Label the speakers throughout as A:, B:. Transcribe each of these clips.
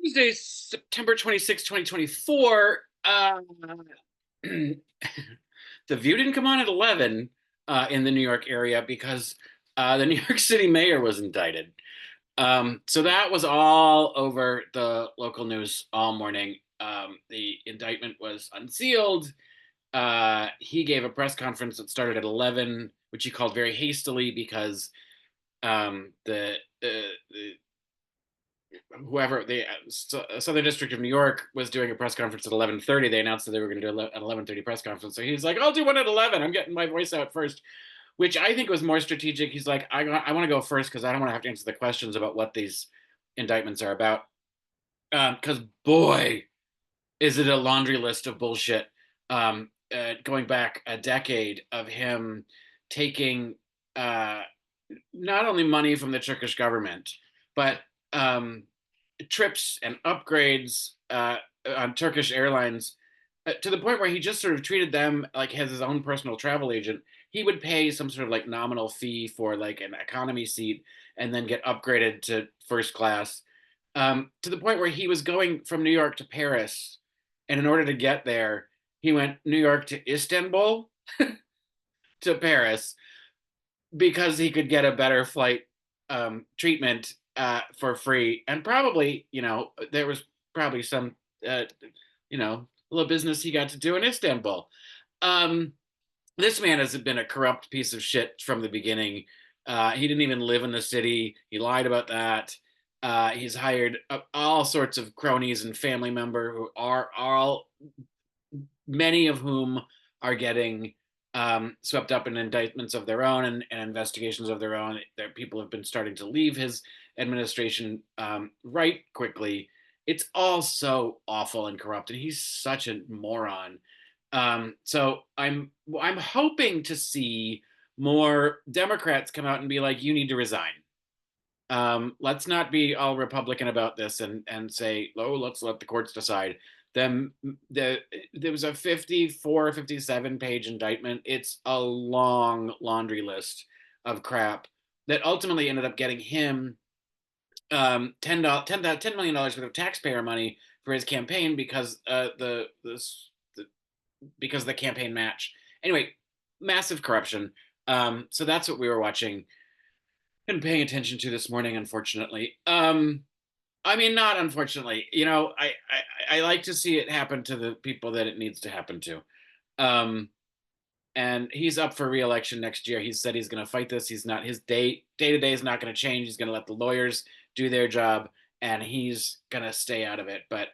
A: Tuesday, September 26, 2024. The View didn't come on at 11 in the New York area because the New York City mayor was indicted. So that was all over the local news all morning. The indictment was unsealed. He gave a press conference that started at 11, which he called very hastily because the whoever the Southern District of New York was doing a press conference at 11:30. They announced that they were going to do an 11:30 press conference. So he's like, "I'll do one at 11. I'm getting my voice out first," which I think was more strategic. He's like, "I want to go first because I don't want to have to answer the questions about what these indictments are about." Because boy, is it a laundry list of bullshit. Going back a decade of him taking uh, not only money from the Turkish government, but um, trips and upgrades on Turkish Airlines to the point where he just sort of treated them like as his own personal travel agent. He would pay some sort of like nominal fee for like an economy seat and then get upgraded to first class, to the point where he was going from New York to Paris. And in order to get there, he went New York to Istanbul to Paris because he could get a better flight treatment for free. And probably, there was probably some, little business he got to do in Istanbul. Um, this man has been a corrupt piece of shit from the beginning. He didn't even live in the city. He lied about that. He's hired all sorts of cronies and family member who are all many of whom are getting swept up in indictments of their own and investigations of their own. There, people have been starting to leave his administration right quickly. It's all so awful and corrupt, and he's such a moron. So I'm hoping to see more Democrats come out and be like, "You need to resign." Let's not be all Republican about this and say, "Oh, let's let the courts decide." Them there was a 54, 57 page indictment. It's a long laundry list of crap that ultimately ended up getting him $10 million worth of taxpayer money for his campaign because because of the campaign match. Anyway, massive corruption. So that's what we were watching and paying attention to this morning, unfortunately. I mean, not unfortunately. I like to see it happen to the people that it needs to happen to. Um, and he's up for re-election next year. He said he's going to fight this. He's not his day to day is not going to change. He's going to let the lawyers do their job, and he's going to stay out of it. But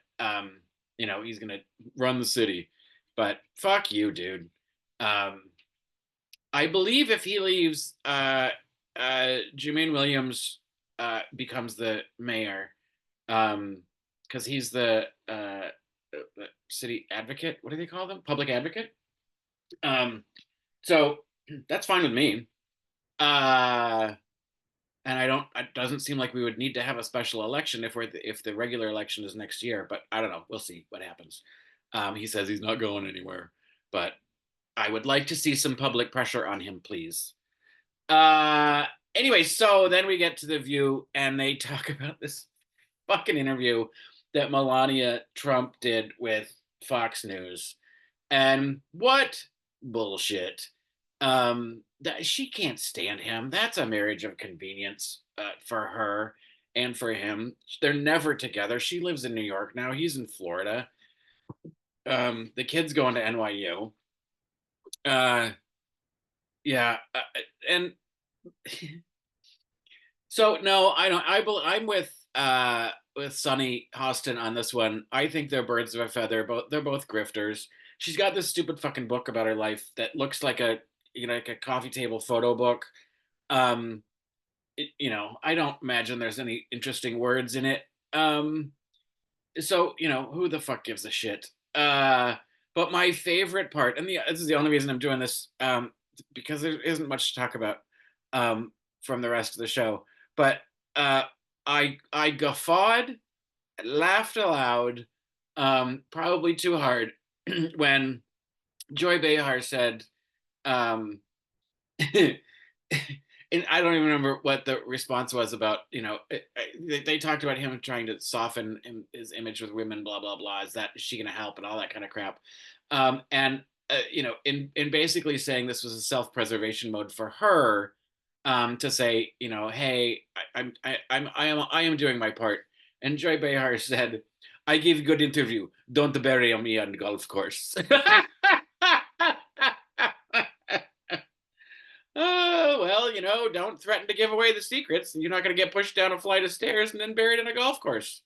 A: he's going to run the city. But fuck you, dude. Um, I believe if he leaves, Jermaine Williams becomes the mayor, because he's the city advocate. What do they call them? Public advocate. So that's fine with me. Uh, and I don't. It doesn't seem like we would need to have a special election if the regular election is next year. But I don't know. We'll see what happens. He says he's not going anywhere, but I would like to see some public pressure on him, please. Uh, anyway, so then we get to the View, and they talk about this fucking interview that Melania Trump did with Fox News. And what bullshit. That she can't stand him. That's a marriage of convenience for her and for him. They're never together. She lives in New York now. He's in Florida. The kid's going to NYU. Uh, yeah, and so no, I don't. I'm with Sonny Hostin on this one. I think they're birds of a feather. They're both grifters. She's got this stupid fucking book about her life that looks like like a coffee table photo book. Um, I don't imagine there's any interesting words in it. So who the fuck gives a shit? But my favorite part, and this is the only reason I'm doing this, because there isn't much to talk about from the rest of the show. But uh, I guffawed, laughed aloud, probably too hard, when Joy Behar said, um, and I don't even remember what the response was about, they talked about him trying to soften his image with women, blah blah blah. Is she going to help and all that kind of crap? And in basically saying this was a self-preservation mode for her, to say, hey, I am doing my part. And Joy Behar said, "I give good interview. Don't bury me on the golf course." Oh, well, don't threaten to give away the secrets. You're not going to get pushed down a flight of stairs and then buried in a golf course.